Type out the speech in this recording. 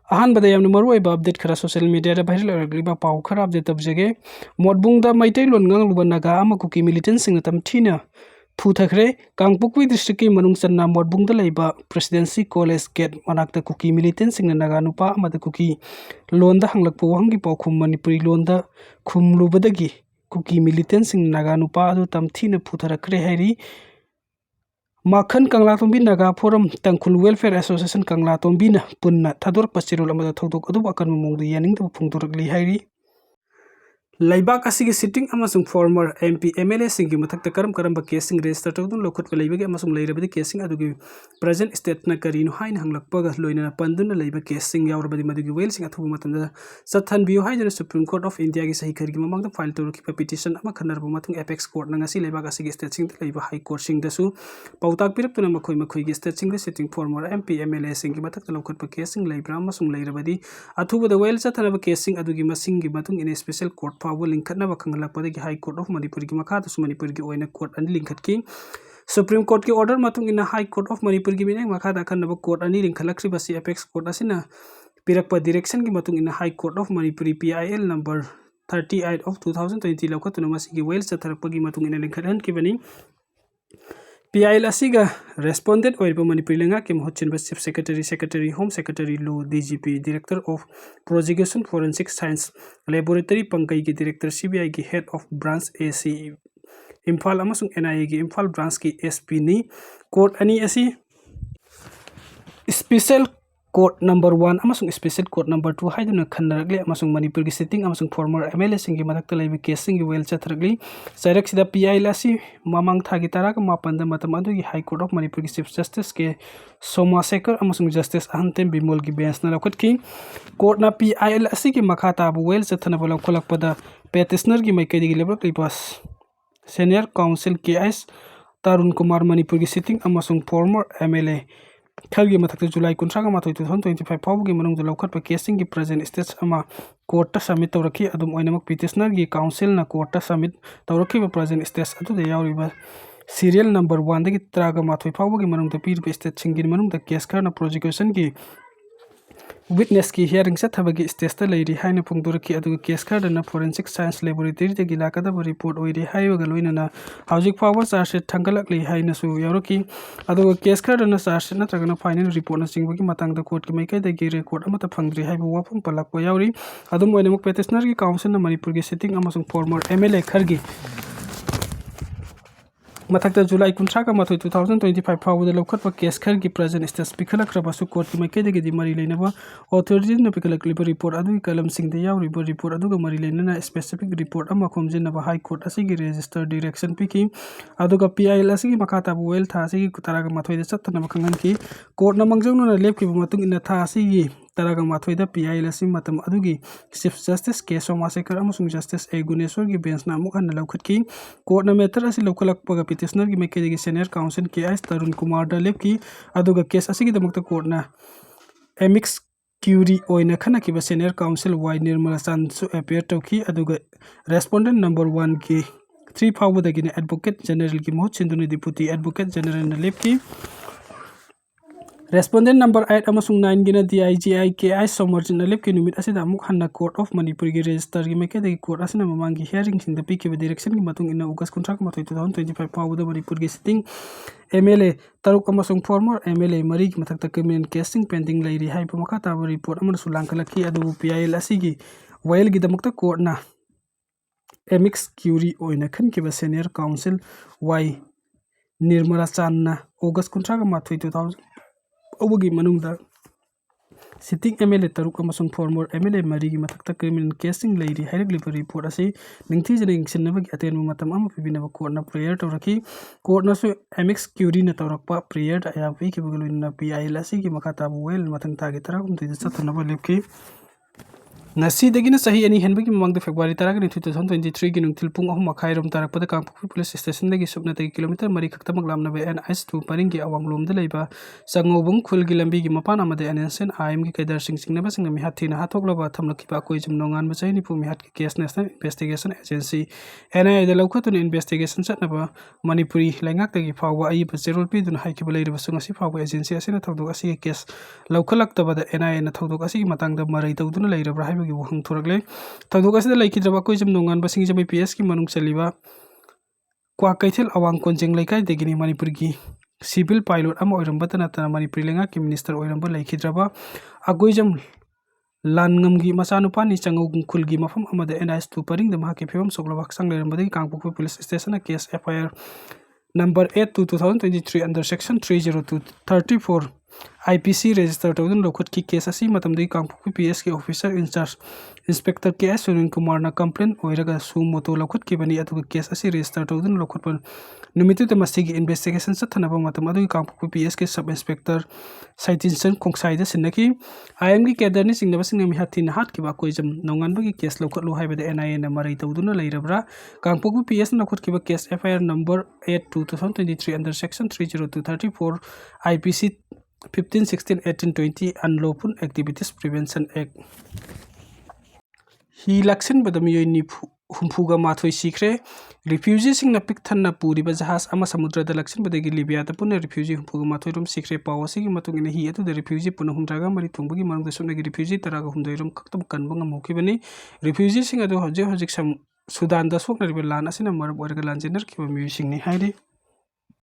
अहानबदा यामना मरुओइबा अपडेट खरा सोशल मीडिया दा भाइरल अरग्लिबा पाउ खरा अपडेट तबजगे मोटबुंगदा मैतैलोन nganglुबा नागा अमकुकी मिलिटेंट सिंगना तमथिना फुथखरे कांगपुक्वी डिस्ट्रिक्ट की मनुंग चन्ना मोटबुंगदा लैबा प्रेसिडेंसी कॉलेज गेट मनाक्ता कुकी मिलिटेंट सिंगना नागा नुपा अमदा कुकी लोनदा हंगलकपो वहंगी पाउखुम मणिपुरी लोनदा खुमलुबदगी कुकी मिलिटेंट सिंग नागा नुपा अदु तमथिना फुथरखरे हैरी माखन Kangla Tombi Naga forum Tangkhul welfare association Kangla Tombi न पुन्ना थादोर पचिरोल अमदा थौदोक अदु अकन ममोंग यानिंग तो फुंगदोरकली हैरी लाइबाक असिगी सिटिंग अमसुंग फॉर्मर एमपी एमएलए सिंगी मथक्ता करम केसिंग रजिस्टर तौदुन लौखुटबा लैबगे अमसुंग लैरबदि केसिंग अदुगी प्रेजेंट स्टेट न करिनो हाइन हंगलकपगा लोइना पंदुन लैबा केसिंग यावरबदि मदुगी वेलसिंग अथुबा मतमदा सथानबियो हाइदना सुप्रीम कोर्ट ऑफ इंडिया की सही खरगी ममंगदा फाइल तौरखिबा पिटिशन अमा खनरबा मथुंग एपेक्स कोर्ट न ngasi लाइबाक असिगी स्टेट सिंग लैबा हाई कोर्ट सिंग दसु पाउताक पिरपतुना मखोई स्टेट सिंग सिटिंग फॉर्मर एमपी एमएलए सिंगी मथक्ता लौखुटबा केसिंग लैब्रा अमसुंग लैरबदि अथुबदा वेल सथानबा केसिंग अदुगी मसिंगी मतुंग इन स्पेशल कोर्ट फावो लिंखना खंगलकपदगी हाई कोर्ट ऑफ मणिपुर की मखादसु मणिपुर की ओइना कोर्ट अनि लिंखटकी सुप्रीम कोर्ट की ऑर्डर मतुंग इन हाई कोर्ट ऑफ मणिपुर की मिने मखादा खन्नबा कोर्ट अनि लिंखलक्रिबसी एपेक्स कोर्ट असिना पिरकपा डायरेक्शन की मतुंग इन High Court of Manipuri PIL number 38 of 2020 लौखतुना मसिगी वेल सथरकपगी मतुंग इन लिंखहन की बनी पीआईएल असिगा रेस्पोंडेंट ओइरबा मणिपुरी लेंगा के महचिनबा चीफ सेक्रेटरी होम सेक्रेटरी लो DGP director of prosecution forensic science laboratory पंकई की डायरेक्टर सीबीआई की head of branch AC Imphal अमसुंग एनआईए की इम्फाल ब्रांच की एसपी नी कोर्ट अनि असी special court number 1 अमसुंग special court number 2 हाइदुना खन्नरगले अमसुंग मणिपुर की सिटिंग अमसुंग फॉर्मर एमएलए सिंगी मदक्ता लैबा केसिंग वेल चथरगली सैरक्सिदा पीआईएल असी ममंग थागी ताराग मापंदा मतम अदुगी हाई कोर्ट ऑफ मणिपुर की चीफ जस्टिस के सोमाशेखर अमसुंग जस्टिस अहंतेम बिमोल की बेंच न लौखटकी कोर्ट ना पीआईएल असी की मखा ताबु वेल चथनबा लौखलकपदा पेटिशनर की मैकेदी लेबर क्लिपास senior counsel KS Tarun Kumar Manipur की सिटिंग अमसुंग फॉर्मर एमएलए खलगी मथक्ता जुलाई 19 फाउबगी मनुंग लौखटपा केसिंग की प्रेजेंट स्टेज अमा कोर्ट सबमिट तौरखी अदुम ओइनमक पिटिशनर की काउंसिल न कोर्ट सबमिट तौरखिबा प्रेजेंट स्टेज अदुदा यावरिबा सीरियल नंबर 1 दगी 38 फाउबगी मनुंग पीरबा स्टेट सिंगी मनुंग केस खरना प्रोसिक्यूशन की विटनेस की हियरिंग चथबगी स्टेज लैरी हाइना फुंगदोरखी अदुगा केस खरना फोरेंसिक साइंस लैबोरेटरी दगी लाकदबा रिपोर्ट ओइरे हाइबगा लोइनना हौजिक फाउबा चार्जशीट थंगलकली हाइनासु यावरकी अदुगा केस खरना चार्जशीट नत्रगना फाइनल रिपोर्ट न चिंगबगी मतंगदा कोर्ट की मैकैदगी रिकॉर्ड अमता फंगद्री हाइबा वाफम पलकपा यावरी अदुम ओइनमक पेटिशनर की काउंसिल न मणिपुर की सिटिंग अमसुंग फॉर्मर एमएलए खरगी मथक्ता जुलाई 2025 फाउबदा लौखटपा केस खर की प्रेजेंट स्टेज पिखलक्रबसु कोर्ट की मैकेदगी मरी लेनबा अथॉरिटी न पिखलक्लिबा रिपोर्ट अदुगी कलम सिंगदा यावरिबा रिपोर्ट अदुगा मरी लेनना स्पेसिफिक रिपोर्ट अमा खोमजिनबा हाई कोर्ट असिगी रजिस्टर डायरेक्शन पिकी अदुगा पीआईएल असिगी मखाताबु वेल था असिगी तरागा माथोइदा चत्तनबा खंगन की कोर्ट न मंगजौना लेपकिबा मतुंग इन था असिगी तरागा माथोइदा पीआईएल असि मतम अदुगी चीफ जस्टिस के सोमाशेखर अमसुंग जस्टिस ए गुनेश्वर की बेंच न अमुक हन लौखटकी कोर्ट न मेटर असि लौखलकपगा पिटिशनर की मैकेदगी senior counsel K S Tarun Kumar दा लेपकी अदुगा केस असिगी दमकता कोर्ट न एमिक्स क्यूरी ओइना खनकिबा सीनियर काउंसिल वाई निर्मला चांदसु अपेयर तौखी अदुगा रेस्पोंडेंट नंबर 1 की 3 फाउबदगी एडवोकेट जनरल की महत सिंधुनी डिप्यूटी एडवोकेट जनरल न लेपकी रेस्पोंडेंट नंबर 8 अमसुंग 9 गिना डीआईजीआई केआई सोमरजिन लेप की नुमित असिदा अमुक हन्ना कोर्ट ऑफ मणिपुर की रजिस्टर की मैकेदगी कोर्ट असिना ममांगी हियरिंग सिंदा पिकिबा डायरेक्शन की मतुंग इन अगस्त 2025 फाउबदा मणिपुर की सिटिंग एमएलए तरुक अमसुंग फॉर्मर एमएलए मरी की मथक्ता क्रिमिनल केसिंग पेंडिंग लैरी हाइबा मखा ताबा रिपोर्ट अमसु लांखलखी अदु पीआईएल असिगी वायल की दमकता कोर्ट ना एमिक्स क्यूरी ओइना खनकिबा सीनियर काउंसिल वाई निर्मला चांदना अगस्त 20 ओबगी मनुंगदा सिटिंग एमएलए तरुक अमसुंग फॉर्मर एमएलए मरी की मथक्ता क्रिमिनल केसिंग लैरी हाइरग्लिबा रिपोर्ट असी निंगथीजना इंगसिनबगी अतेन मतम अमा पिबिनबा कोर्ट न प्रेयर तौरखी कोर्ट नसु एमिक्स क्यूरी न तौरकपा प्रेयर आया पिकिबगलुना पीआईएल असी की मखाताबु वेल मथंग तागे तरागुम तिदा चथनबा लेपकी Ngasi sahi ani henbagi mamang February 2023 gi nungtil pung 3:30 tarakpada Kangpokpi Police Station dagi subnatagi kilometer 3 khaktamak lamnaba NS2 paringi awanglom da leiba sangobung khul gi lambi gi mapan amade NSN IM gi kaidar singnaba singna mi hathina hathoklaba thamlakiba koi jumnongan bachai ni pu mi hat case National Investigation Agency NIA da laukhatun investigation chatnaba manipuri laingak dagi phawwa ai bachirol pi dun haiki balai reba sungasi phawwa agency asina thodok asi case laukhalak tabada NIA na thodok asi matang da marai tawduna leirabra hai gi wuhung thorakle thodok asi da laikhidraba koi jumnongan basing jami PS ki manung chaliba kwa kaithel awang konjeng laikai degini manipur gi civil pilot ama oiramba tana manipur lenga ki minister oiramba laikhidraba agoijam lanngam gi machanupa ni changogung khul gi mafam amada NIS2 paring da mahaki phewam soklaba sang leramba dagi Kangpokpi Police Station a case FIR number 8/2023 under section 30234 IPC register tawdun lokhut ki case asi matamdagi Kangpokpi PS ki officer in charge Inspector KS Sunil Kumar na complaint oiraga sumoto lokhut ki bani atuga case asi register tawdun lokhut pan numitu da masigi investigation sathanaba matam adui Kangpokpi PS ki sub inspector Saitinsan Kongsai da sinaki IM gi kedarni singnaba singna mi hatin hat ki ba koijam nongan bagi case lokhut lo haibada NIA na marai tawduna leirabra Kangpokpi PS na lokhut ki ba case FIR number 8/2023 under section 30234 IPC 15, 16, 18, 20 Unlawful Activities Prevention Act. Hi laksin badam yoi ni humpuga mathoi sikre refugee sing na pikthan na puri ba jahas ama samudra da laksin badagi Libya da puna refugee humpuga mathoi rum sikre pawasi gi matung ina hi atu da refugee puna humdraga mari thungbugi marung da sunna gi refugee taraga humdoi rum khaktam kan banga moki bani refugee sing adu hojik sam Sudan da sok na ribe lan asina marab orga lanjener ki ba mi sing ni haide